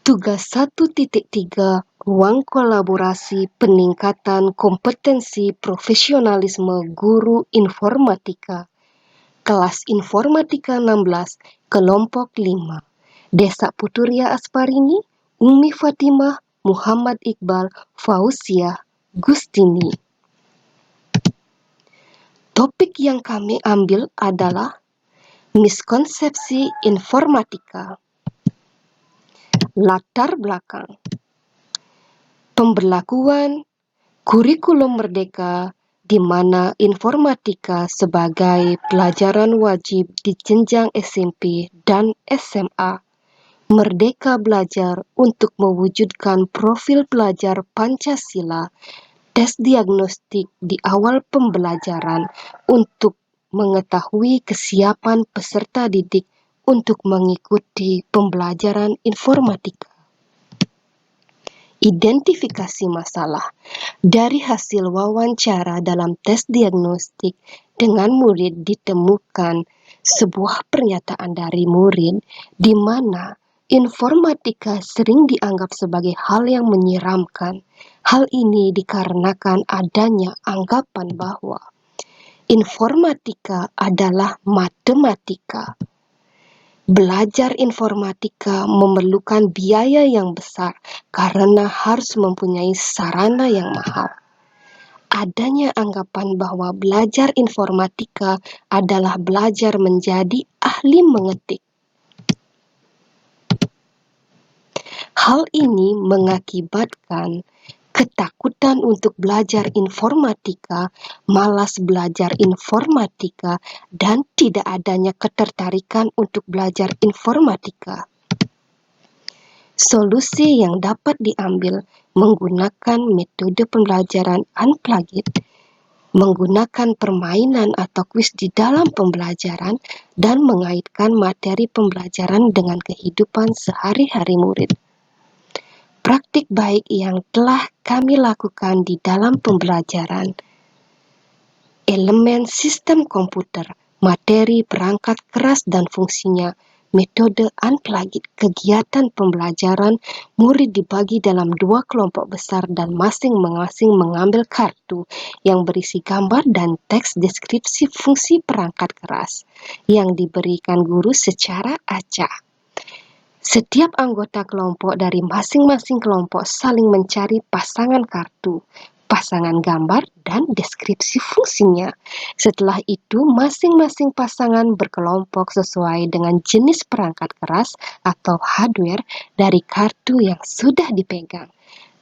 Tugas 1.3 Ruang Kolaborasi Peningkatan Kompetensi Profesionalisme Guru Informatika. Kelas Informatika 16, Kelompok 5. Desa Puturia Asparini, Umi Fatimah, Muhammad Iqbal, Fauziah, Gustini. Topik yang kami ambil adalah miskonsepsi informatika. Latar belakang. Pemberlakuan kurikulum merdeka di mana informatika sebagai pelajaran wajib di jenjang SMP dan SMA. Merdeka belajar untuk mewujudkan profil pelajar Pancasila. Tes diagnostik di awal pembelajaran untuk mengetahui kesiapan peserta didik untuk mengikuti pembelajaran informatika. Identifikasi masalah. Dari hasil wawancara dalam tes diagnostik dengan murid ditemukan sebuah pernyataan dari murid di mana informatika sering dianggap sebagai hal yang menyeramkan. Hal ini dikarenakan adanya anggapan bahwa informatika adalah matematika. Belajar informatika memerlukan biaya yang besar karena harus mempunyai sarana yang mahal. Adanya anggapan bahwa belajar informatika adalah belajar menjadi ahli mengetik. Hal ini mengakibatkan ketakutan untuk belajar informatika, malas belajar informatika, dan tidak adanya ketertarikan untuk belajar informatika. Solusi yang dapat diambil menggunakan metode pembelajaran unplugged, menggunakan permainan atau kuis di dalam pembelajaran, dan mengaitkan materi pembelajaran dengan kehidupan sehari-hari murid. Praktik baik yang telah kami lakukan di dalam pembelajaran. Elemen sistem komputer, materi, perangkat keras dan fungsinya, metode unplugged, kegiatan pembelajaran, murid dibagi dalam 2 kelompok besar dan masing-masing mengambil kartu yang berisi gambar dan teks deskripsi fungsi perangkat keras yang diberikan guru secara acak. Setiap anggota kelompok dari masing-masing kelompok saling mencari pasangan kartu, pasangan gambar, dan deskripsi fungsinya. Setelah itu, masing-masing pasangan berkelompok sesuai dengan jenis perangkat keras atau hardware dari kartu yang sudah dipegang.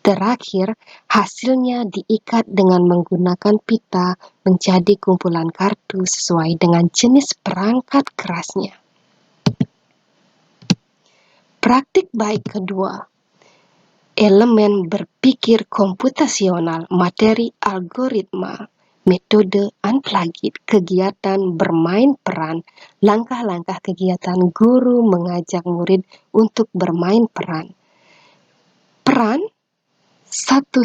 Terakhir, hasilnya diikat dengan menggunakan pita menjadi kumpulan kartu sesuai dengan jenis perangkat kerasnya. Praktik baik kedua, elemen berpikir komputasional, materi algoritma, metode unplugged, kegiatan bermain peran, langkah-langkah kegiatan guru mengajak murid untuk bermain peran. Peran, satu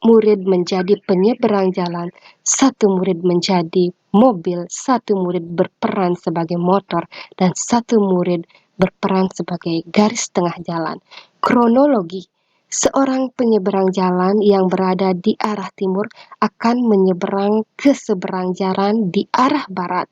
murid menjadi penyeberang jalan, satu murid menjadi mobil, satu murid berperan sebagai motor, dan satu murid berperan sebagai garis tengah jalan. Kronologi, seorang penyeberang jalan yang berada di arah timur akan menyeberang ke seberang jalan di arah barat.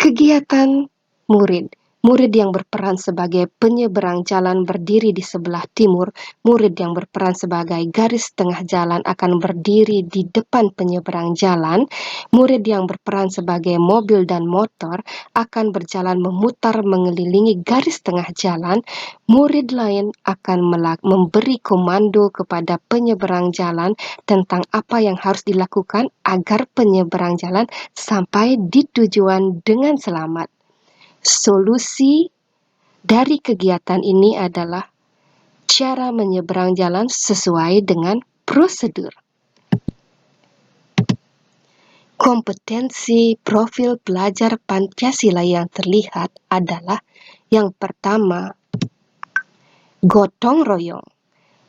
Kegiatan murid. Murid yang berperan sebagai penyeberang jalan berdiri di sebelah timur, murid yang berperan sebagai garis tengah jalan akan berdiri di depan penyeberang jalan, murid yang berperan sebagai mobil dan motor akan berjalan memutar mengelilingi garis tengah jalan, murid lain akan memberi komando kepada penyeberang jalan tentang apa yang harus dilakukan agar penyeberang jalan sampai di tujuan dengan selamat. Solusi dari kegiatan ini adalah cara menyeberang jalan sesuai dengan prosedur. Kompetensi profil pelajar Pancasila yang terlihat adalah yang pertama, gotong royong.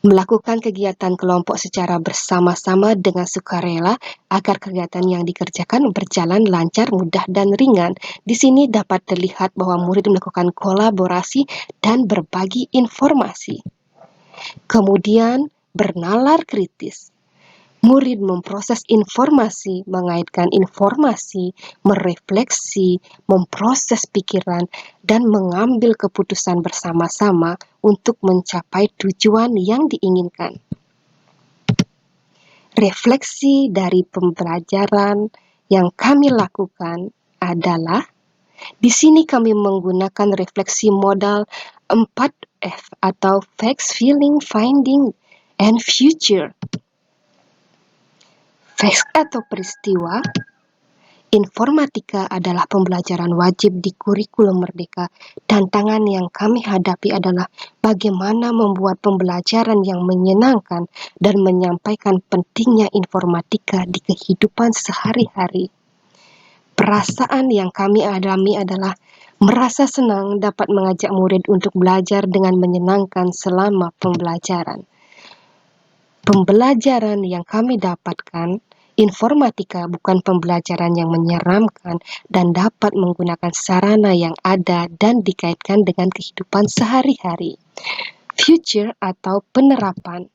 Melakukan kegiatan kelompok secara bersama-sama dengan sukarela agar kegiatan yang dikerjakan berjalan lancar, mudah, dan ringan. Di sini dapat terlihat bahwa murid melakukan kolaborasi dan berbagi informasi. Kemudian, bernalar kritis. Murid memproses informasi, mengaitkan informasi, merefleksi, memproses pikiran, dan mengambil keputusan bersama-sama untuk mencapai tujuan yang diinginkan. Refleksi dari pembelajaran yang kami lakukan adalah, di sini kami menggunakan refleksi modal 4F atau Facts, Feeling, Finding, and Future. Facts atau peristiwa. Informatika adalah pembelajaran wajib di kurikulum Merdeka. Tantangan yang kami hadapi adalah bagaimana membuat pembelajaran yang menyenangkan dan menyampaikan pentingnya informatika di kehidupan sehari-hari. Perasaan yang kami alami adalah merasa senang dapat mengajak murid untuk belajar dengan menyenangkan selama pembelajaran. Pembelajaran yang kami dapatkan, informatika bukan pembelajaran yang menyeramkan dan dapat menggunakan sarana yang ada dan dikaitkan dengan kehidupan sehari-hari. Future atau penerapan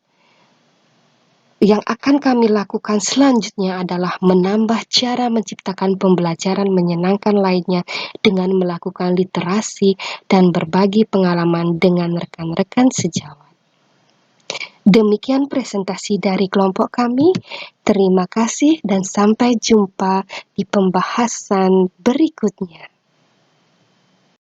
yang akan kami lakukan selanjutnya adalah menambah cara menciptakan pembelajaran menyenangkan lainnya dengan melakukan literasi dan berbagi pengalaman dengan rekan-rekan sejawat. Demikian presentasi dari kelompok kami. Terima kasih dan sampai jumpa di pembahasan berikutnya.